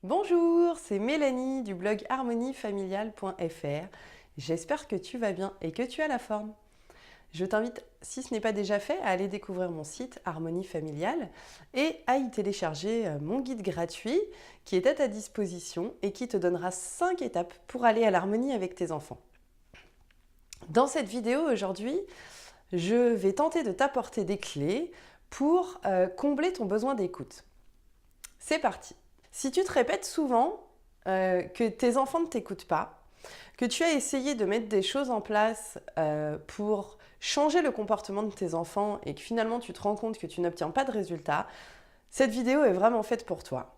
Bonjour, c'est Mélanie du blog harmoniefamiliale.fr. J'espère que tu vas bien et que tu as la forme. Je t'invite, si ce n'est pas déjà fait, à aller découvrir mon site Harmonie Familiale et à y télécharger mon guide gratuit qui est à ta disposition et qui te donnera 5 étapes pour aller à l'harmonie avec tes enfants. Dans cette vidéo aujourd'hui, je vais tenter de t'apporter des clés pour combler ton besoin d'écoute. C'est parti! Si tu te répètes souvent que tes enfants ne t'écoutent pas, que tu as essayé de mettre des choses en place pour changer le comportement de tes enfants et que finalement tu te rends compte que tu n'obtiens pas de résultat, cette vidéo est vraiment faite pour toi.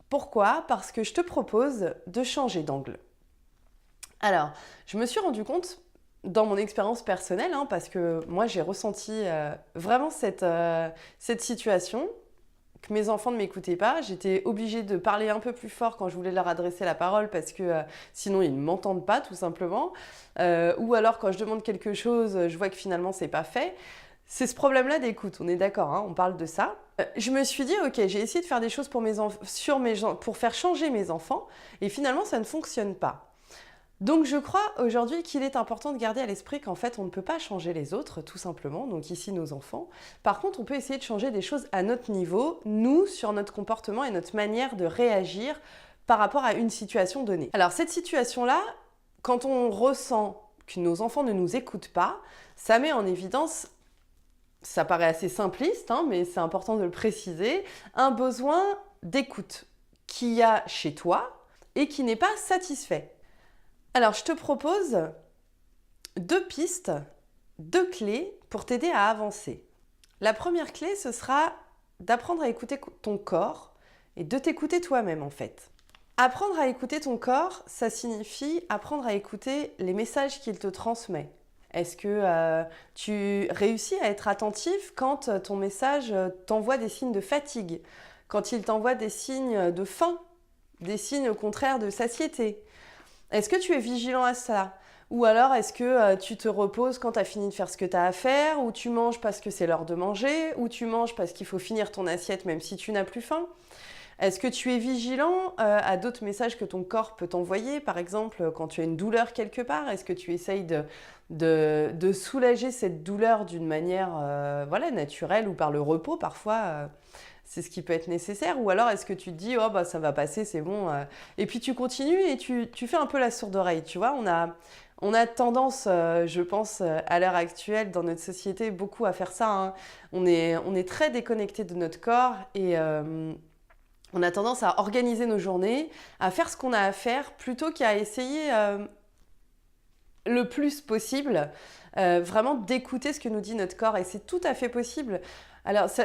Pourquoi? Parce que je te propose de changer d'angle. Alors, je me suis rendu compte dans mon expérience personnelle, parce que moi j'ai ressenti vraiment cette situation, que mes enfants ne m'écoutaient pas. J'étais obligée de parler un peu plus fort quand je voulais leur adresser la parole parce que sinon ils ne m'entendent pas tout simplement. Ou alors quand je demande quelque chose, je vois que finalement c'est pas fait. C'est ce problème-là d'écoute, on est d'accord, on parle de ça. Je me suis dit, ok, j'ai essayé de faire des choses pour pour faire changer mes enfants et finalement ça ne fonctionne pas. Donc je crois aujourd'hui qu'il est important de garder à l'esprit qu'en fait on ne peut pas changer les autres tout simplement, donc ici nos enfants. Par contre on peut essayer de changer des choses à notre niveau, nous, sur notre comportement et notre manière de réagir par rapport à une situation donnée. Alors cette situation-là, quand on ressent que nos enfants ne nous écoutent pas, ça met en évidence, ça paraît assez simpliste, mais c'est important de le préciser, un besoin d'écoute qu'il y a chez toi et qui n'est pas satisfait. Alors, je te propose 2 pistes, 2 clés pour t'aider à avancer. La première clé, ce sera d'apprendre à écouter ton corps et de t'écouter toi-même en fait. Apprendre à écouter ton corps, ça signifie apprendre à écouter les messages qu'il te transmet. Est-ce que tu réussis à être attentif quand ton message t'envoie des signes de fatigue, quand il t'envoie des signes de faim, des signes au contraire de satiété? Est-ce que tu es vigilant à ça? Ou alors est-ce que tu te reposes quand tu as fini de faire ce que tu as à faire? Ou tu manges parce que c'est l'heure de manger? Ou tu manges parce qu'il faut finir ton assiette même si tu n'as plus faim? Est-ce que tu es vigilant à d'autres messages que ton corps peut t'envoyer? Par exemple, quand tu as une douleur quelque part, est-ce que tu essayes de soulager cette douleur d'une manière naturelle ou par le repos parfois c'est ce qui peut être nécessaire. Ou alors est-ce que tu te dis oh bah ça va passer, c'est bon et puis tu continues et tu fais un peu la sourde oreille, tu vois. On a tendance, je pense, à l'heure actuelle dans notre société beaucoup à faire ça. On est très déconnecté de notre corps et on a tendance à organiser nos journées, à faire ce qu'on a à faire plutôt qu'à essayer le plus possible vraiment d'écouter ce que nous dit notre corps. Et c'est tout à fait possible. Alors ça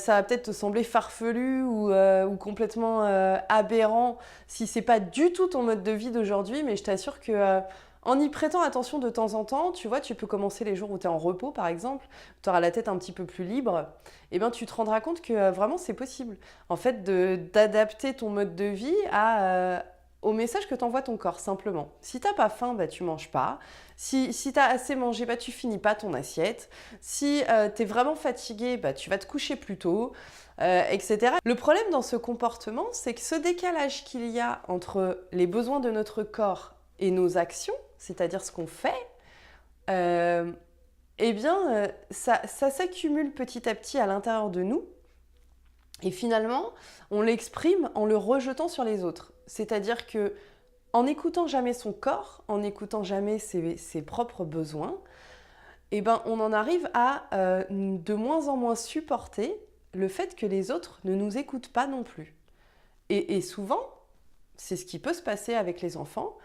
va peut-être te sembler farfelu ou complètement aberrant si c'est pas du tout ton mode de vie d'aujourd'hui, mais je t'assure que en y prêtant attention de temps en temps, tu vois, tu peux commencer les jours où tu es en repos par exemple, tu auras la tête un petit peu plus libre, et bien tu te rendras compte que vraiment c'est possible en fait d'adapter ton mode de vie au message que t'envoie ton corps, simplement. Si t'as pas faim, bah, tu manges pas. Si t'as assez mangé, bah, tu finis pas ton assiette. Si t'es vraiment fatigué, bah, tu vas te coucher plus tôt, etc. Le problème dans ce comportement, c'est que ce décalage qu'il y a entre les besoins de notre corps et nos actions, c'est-à-dire ce qu'on fait, ça s'accumule petit à petit à l'intérieur de nous. Et finalement, on l'exprime en le rejetant sur les autres. C'est-à-dire que en n'écoutant jamais son corps, en n'écoutant jamais ses propres besoins, on en arrive à de moins en moins supporter le fait que les autres ne nous écoutent pas non plus. Et souvent, c'est ce qui peut se passer avec les enfants.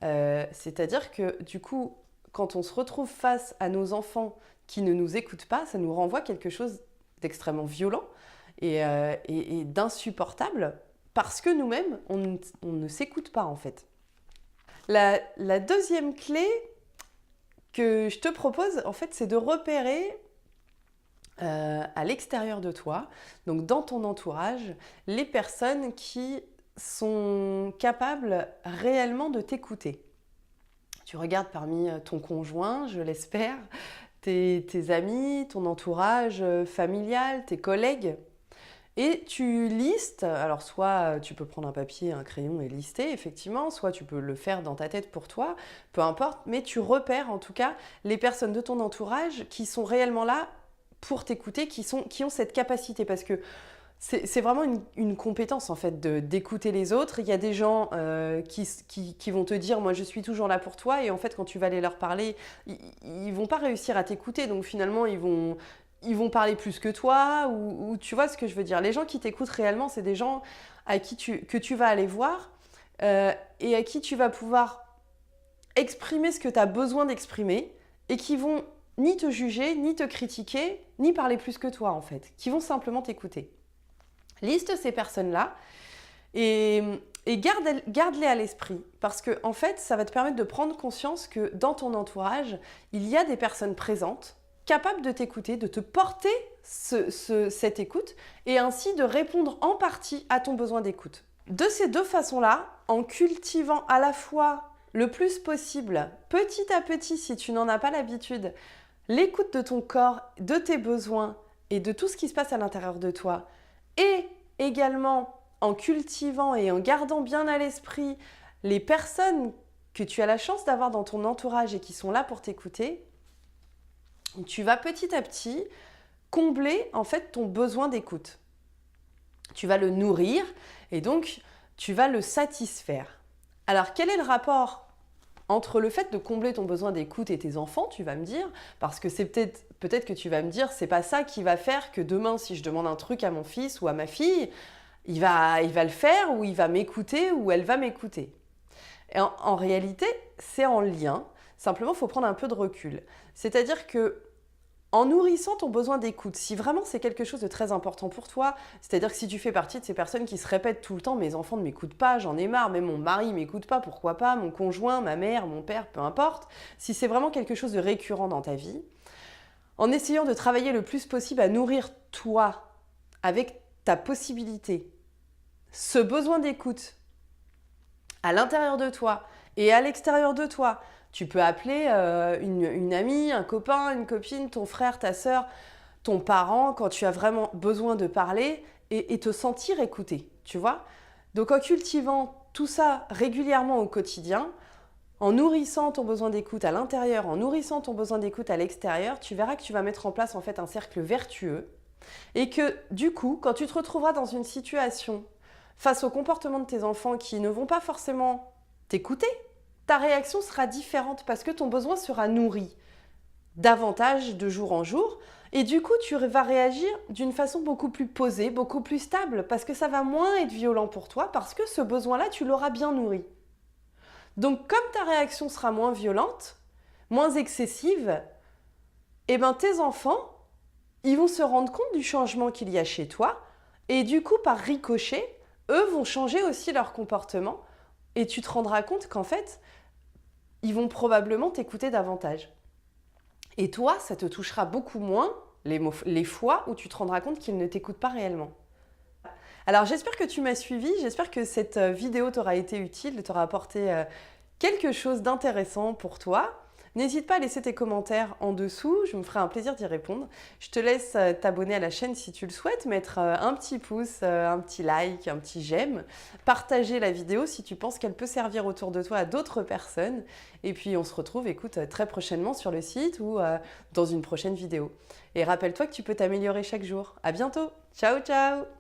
C'est-à-dire que du coup, quand on se retrouve face à nos enfants qui ne nous écoutent pas, ça nous renvoie quelque chose d'extrêmement violent et d'insupportable parce que nous-mêmes, on ne s'écoute pas en fait. La deuxième clé que je te propose, en fait, c'est de repérer à l'extérieur de toi, donc dans ton entourage, les personnes qui sont capables réellement de t'écouter. Tu regardes parmi ton conjoint, je l'espère, tes amis, ton entourage familial, tes collègues. Et tu listes, alors soit tu peux prendre un papier, un crayon et lister, effectivement, soit tu peux le faire dans ta tête pour toi, peu importe, mais tu repères en tout cas les personnes de ton entourage qui sont réellement là pour t'écouter, qui ont cette capacité, parce que c'est vraiment une compétence en fait d'écouter les autres. Il y a des gens qui vont te dire moi je suis toujours là pour toi, et en fait quand tu vas aller leur parler, ils vont pas réussir à t'écouter, donc finalement ils vont parler plus que toi, ou tu vois ce que je veux dire. Les gens qui t'écoutent réellement, c'est des gens que tu vas aller voir et à qui tu vas pouvoir exprimer ce que tu as besoin d'exprimer, et qui vont ni te juger, ni te critiquer, ni parler plus que toi en fait, qui vont simplement t'écouter. Liste ces personnes-là et garde-les à l'esprit, parce que en fait, ça va te permettre de prendre conscience que dans ton entourage, il y a des personnes présentes, capables de t'écouter, de te porter cette écoute, et ainsi de répondre en partie à ton besoin d'écoute. De ces deux façons-là, en cultivant à la fois le plus possible, petit à petit, si tu n'en as pas l'habitude, l'écoute de ton corps, de tes besoins et de tout ce qui se passe à l'intérieur de toi, et également en cultivant et en gardant bien à l'esprit les personnes que tu as la chance d'avoir dans ton entourage et qui sont là pour t'écouter, tu vas petit à petit combler en fait ton besoin d'écoute. Tu vas le nourrir et donc tu vas le satisfaire. Alors quel est le rapport entre le fait de combler ton besoin d'écoute et tes enfants, tu vas me dire, parce que c'est peut-être que tu vas me dire, c'est pas ça qui va faire que demain, si je demande un truc à mon fils ou à ma fille, il va le faire, ou il va m'écouter, ou elle va m'écouter. Et en réalité, c'est en lien. Simplement, il faut prendre un peu de recul. C'est-à-dire que en nourrissant ton besoin d'écoute, si vraiment c'est quelque chose de très important pour toi, c'est-à-dire que si tu fais partie de ces personnes qui se répètent tout le temps « mes enfants ne m'écoutent pas, j'en ai marre, même mon mari ne m'écoute pas, pourquoi pas, mon conjoint, ma mère, mon père, peu importe », si c'est vraiment quelque chose de récurrent dans ta vie, en essayant de travailler le plus possible à nourrir toi, avec ta possibilité, ce besoin d'écoute à l'intérieur de toi et à l'extérieur de toi. Tu peux appeler une amie, un copain, une copine, ton frère, ta sœur, ton parent, quand tu as vraiment besoin de parler et te sentir écouté, tu vois. Donc en cultivant tout ça régulièrement au quotidien, en nourrissant ton besoin d'écoute à l'intérieur, en nourrissant ton besoin d'écoute à l'extérieur, tu verras que tu vas mettre en place en fait un cercle vertueux, et que du coup, quand tu te retrouveras dans une situation face au comportement de tes enfants qui ne vont pas forcément t'écouter, ta réaction sera différente parce que ton besoin sera nourri davantage de jour en jour, et du coup tu vas réagir d'une façon beaucoup plus posée, beaucoup plus stable, parce que ça va moins être violent pour toi, parce que ce besoin-là tu l'auras bien nourri. Donc comme ta réaction sera moins violente, moins excessive, eh ben tes enfants, ils vont se rendre compte du changement qu'il y a chez toi, et du coup par ricochet, eux vont changer aussi leur comportement, et tu te rendras compte qu'en fait, ils vont probablement t'écouter davantage. Et toi, ça te touchera beaucoup moins les fois où tu te rendras compte qu'ils ne t'écoutent pas réellement. Alors j'espère que tu m'as suivi, j'espère que cette vidéo t'aura été utile, t'aura apporté quelque chose d'intéressant pour toi. N'hésite pas à laisser tes commentaires en dessous, je me ferai un plaisir d'y répondre. Je te laisse t'abonner à la chaîne si tu le souhaites, mettre un petit pouce, un petit like, un petit j'aime, partager la vidéo si tu penses qu'elle peut servir autour de toi à d'autres personnes. Et puis on se retrouve, écoute, très prochainement sur le site ou dans une prochaine vidéo. Et rappelle-toi que tu peux t'améliorer chaque jour. À bientôt. Ciao, ciao!